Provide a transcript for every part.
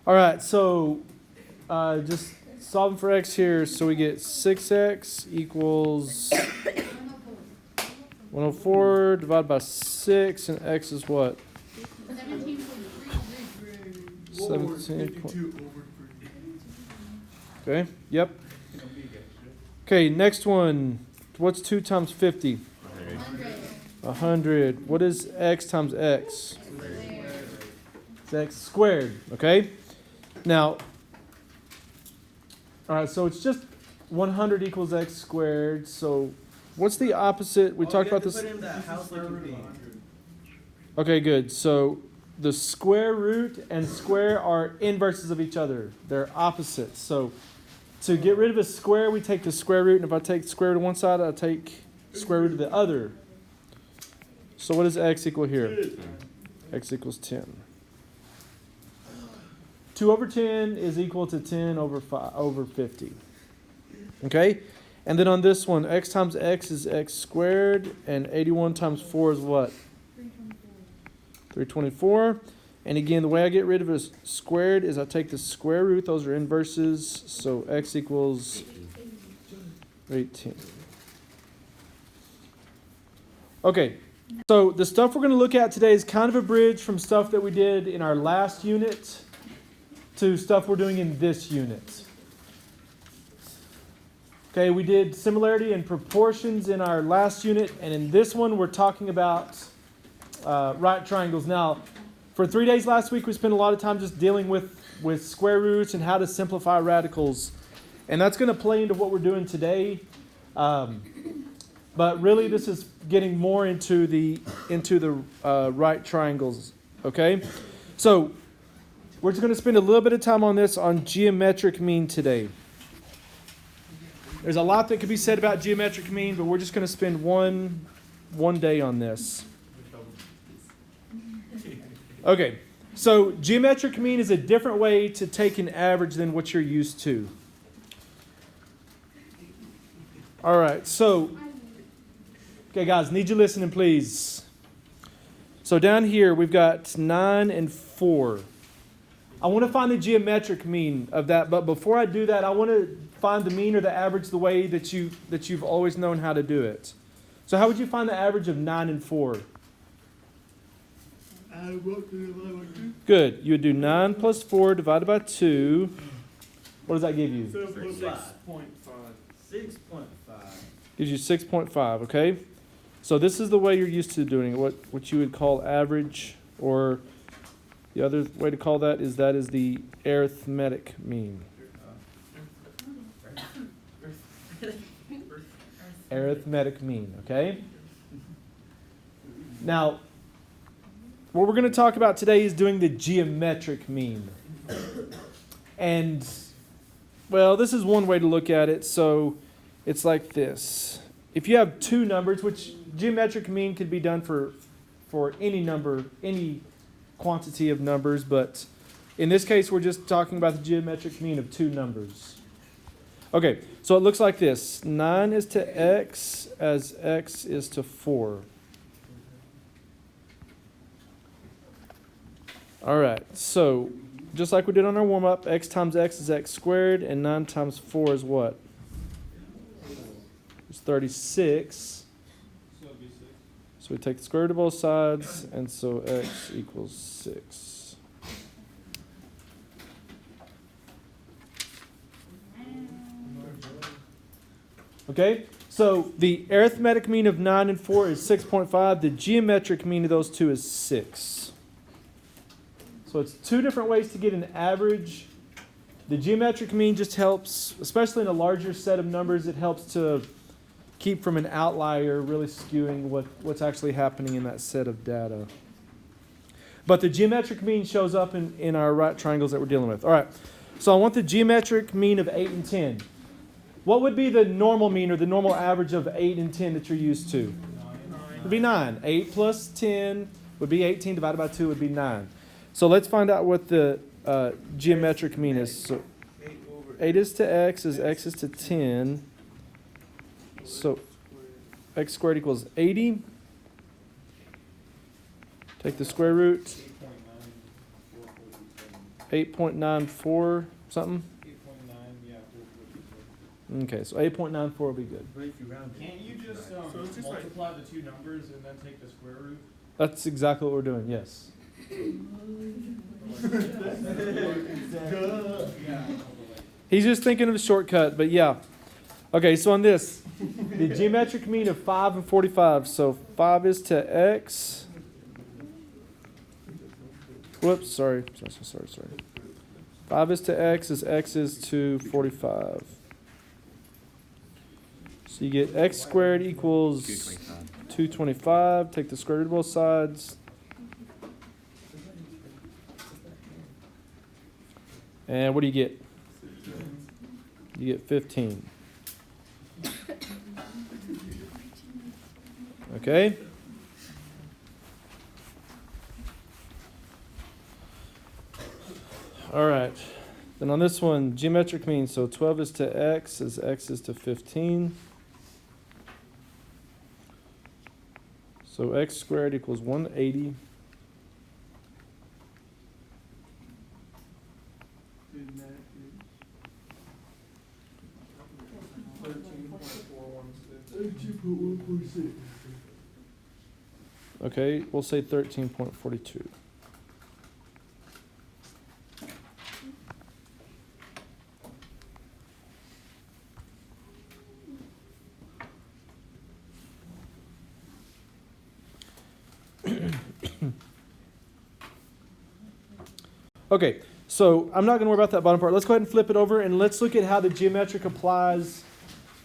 All right, so just solving for x here. So we get 6x equals 104 divided by 6, and x is what? 17. Okay, yep. Okay, next one. What's 2 times 50? 100. What is x times x? It's x squared, okay? Now, all right, so it's just 100 equals x squared. So what's the opposite? We talked about this. Put in that house like you Okay, good. So the square root and square are inverses of each other. They're opposites. So to get rid of a square, we take the square root. And if I take the square root of one side, I take square root of the other. So what does x equal here? X equals 10. 2 over 10 is equal to 10 over 50. Okay? And then on this one, x times x is x squared, and 81 times 4 is what? 324. And again, the way I get rid of a squared is I take the square root. Those are inverses. So x equals 18. Okay. So the stuff we're going to look at today is kind of a bridge from stuff that we did in our last unit to stuff we're doing in this unit. Okay, we did similarity and proportions in our last unit, and in this one we're talking about right triangles. Now, for 3 days last week we spent a lot of time just dealing with square roots and how to simplify radicals, and that's going to play into what we're doing today. But really this is getting more into the right triangles. Okay, so we're just going to spend a little bit of time on this on geometric mean today. There's a lot that could be said about geometric mean, but we're just going to spend one day on this. Okay, so geometric mean is a different way to take an average than what you're used to. All right, so, okay guys, need you listening please. So down here we've got 9 and 4. I want to find the geometric mean of that, but before I do that, I want to find the mean or the average the way that you've always known how to do it. So how would you find the average of 9 and 4? Good. You would do 9 plus 4 divided by 2. What does that give you? 6.5. 6.5. Gives you 6.5, okay? So this is the way you're used to doing it, what you would call average, or the other way to call that is the arithmetic mean. Arithmetic mean, okay? Now, what we're going to talk about today is doing the geometric mean. And, well, this is one way to look at it. So it's like this. If you have two numbers, which geometric mean could be done for any number, any quantity of numbers, but in this case we're just talking about the geometric mean of two numbers. Okay, so it looks like this. 9 is to x as x is to 4. All right, so just like we did on our warm-up, x times x is x squared, and 9 times 4 is what? It's 36. So we take the square root of both sides, and so x equals 6. Okay, so the arithmetic mean of 9 and 4 is 6.5. The geometric mean of those two is 6. So it's two different ways to get an average. The geometric mean just helps, especially in a larger set of numbers, it helps to keep from an outlier really skewing what's actually happening in that set of data. But the geometric mean shows up in our right triangles that we're dealing with. All right, so I want the geometric mean of 8 and 10. What would be the normal mean or the normal average of 8 and 10 that you're used to? It would be 9. 8 plus 10 would be 18, divided by 2 would be 9. So let's find out what the geometric mean is. So 8 is to x is x is to 10. So x squared equals 80. Take the square root. 8.94 something? 8.9, yeah. Okay, so 8.94 will be good. But if you round it. Can't you just So it's just like- multiply the two numbers and then take the square root? That's exactly what we're doing, yes. Yeah. He's just thinking of a shortcut, but yeah. Okay, so on this, the geometric mean of 5 and 45. So 5 is to x. Whoops, sorry. 5 is to x is to 45. So you get x squared equals 225. Take the square root of both sides. And what do you get? You get 15. Okay? All right. Then on this one, geometric mean, so 12 is to x is to 15. So x squared equals 180. And that is 13.416. Okay, we'll say 13.42. Okay, so I'm not going to worry about that bottom part. Let's go ahead and flip it over and let's look at how the geometric applies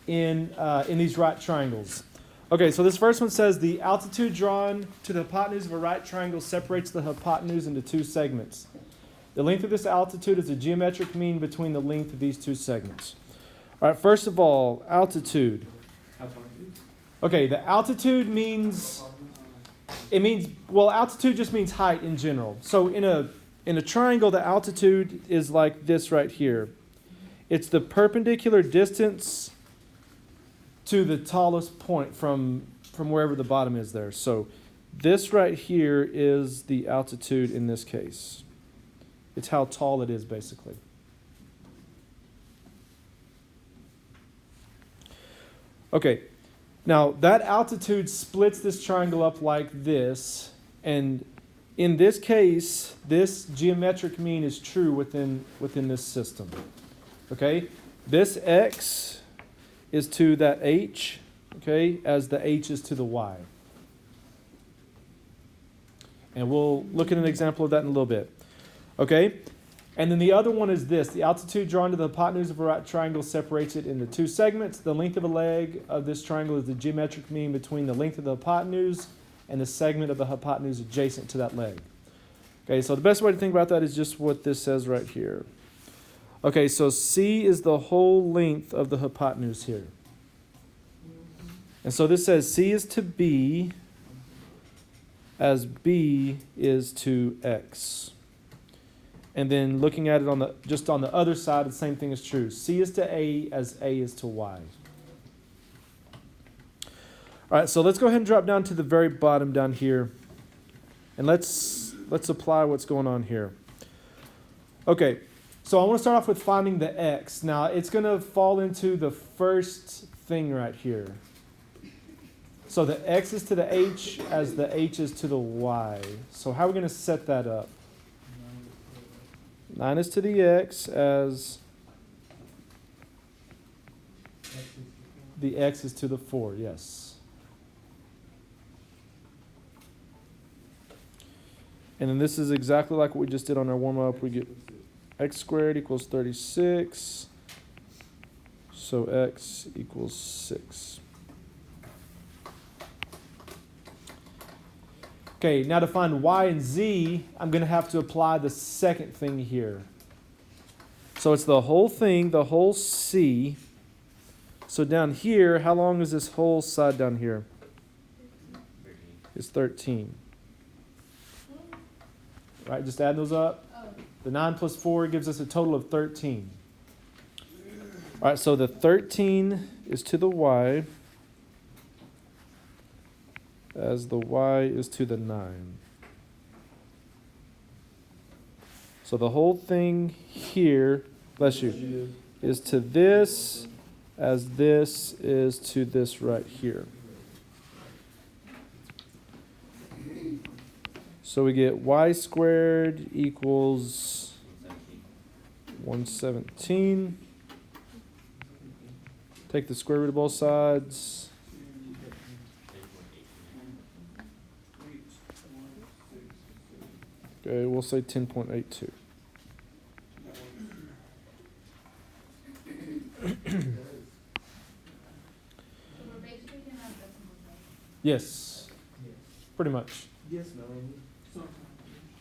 in these right triangles. Okay, so this first one says the altitude drawn to the hypotenuse of a right triangle separates the hypotenuse into two segments. The length of this altitude is a geometric mean between the length of these two segments. All right, first of all, altitude. Okay, the altitude means, altitude just means height in general. So in a triangle, the altitude is like this right here. It's the perpendicular distance to the tallest point from wherever the bottom is there. So this right here is the altitude in this case. It's how tall it is, basically. Okay, now that altitude splits this triangle up like this, and in this case, this geometric mean is true within this system. Okay, this x is to that h, okay, as the h is to the y. And we'll look at an example of that in a little bit. Okay, and then the other one is this. The altitude drawn to the hypotenuse of a right triangle separates it into two segments. The length of a leg of this triangle is the geometric mean between the length of the hypotenuse and the segment of the hypotenuse adjacent to that leg. Okay, so the best way to think about that is just what this says right here. Okay, so C is the whole length of the hypotenuse here. And so this says C is to B as B is to X. And then looking at it on the other side, the same thing is true. C is to A as A is to Y. All right, so let's go ahead and drop down to the very bottom down here. And let's apply what's going on here. Okay, so I want to start off with finding the x. Now, it's going to fall into the first thing right here. So the x is to the h as the h is to the y. So how are we going to set that up? 9 is to the x as the x is to the 4, yes. And then this is exactly like what we just did on our warm-up. We get x squared equals 36. So x equals 6. Okay, now to find y and z, I'm going to have to apply the second thing here. So it's the whole thing, the whole c. So down here, how long is this whole side down here? It's 13. Right, just add those up. The 9 plus 4 gives us a total of 13. All right, so the 13 is to the y as the y is to the 9. So the whole thing here, bless you, is to this as this is to this right here. So we get y squared equals 117. Take the square root of both sides. Okay, we'll say 10.82. Yes, pretty much. Yes, no.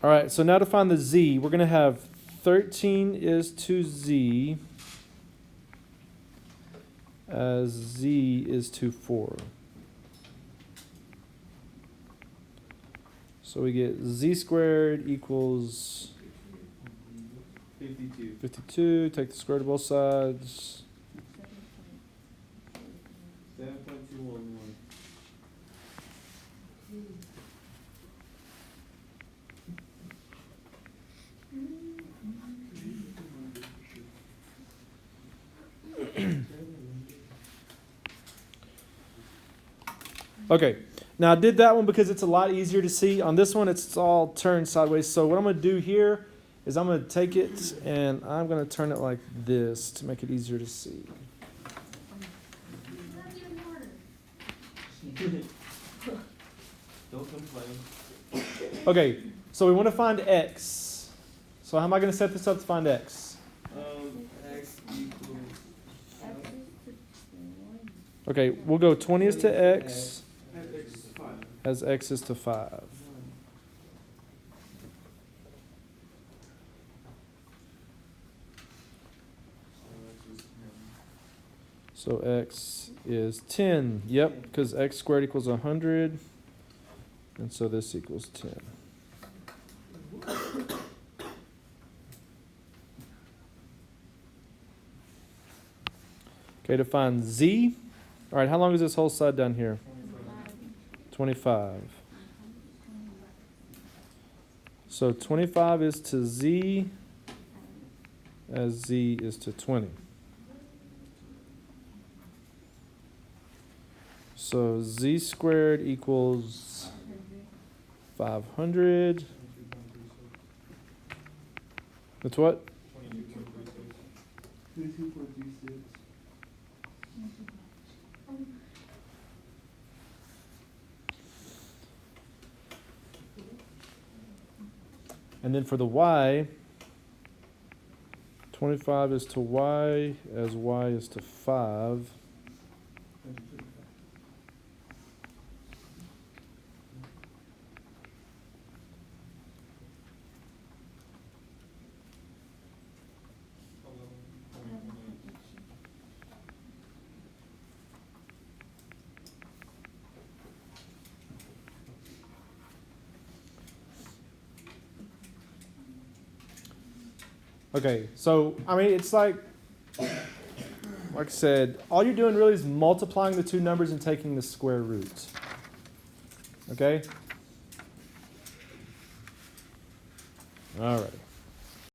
All right, so now to find the z, we're going to have 13 is to z as z is to 4. So we get z squared equals 52. 52. Take the square root of both sides. 7.211. Okay, now I did that one because it's a lot easier to see. On this one, it's all turned sideways. So what I'm going to do here is I'm going to take it and I'm going to turn it like this to make it easier to see. Don't complain. Okay, so we want to find x. So how am I going to set this up to find x? X equals. Okay, we'll go 20 is to x X is 5. as x is to 5. So x is 10. Yep, because x squared equals 100. And so this equals 10. Okay, to find z. All right, how long is this whole side down here? 25. So 25 is to z as z is to 20. So z squared equals 500. That's what? 22.36. And then for the y, 25 is to y as y is to 5. Okay, so I mean, it's like I said, all you're doing really is multiplying the two numbers and taking the square root. Okay? All right.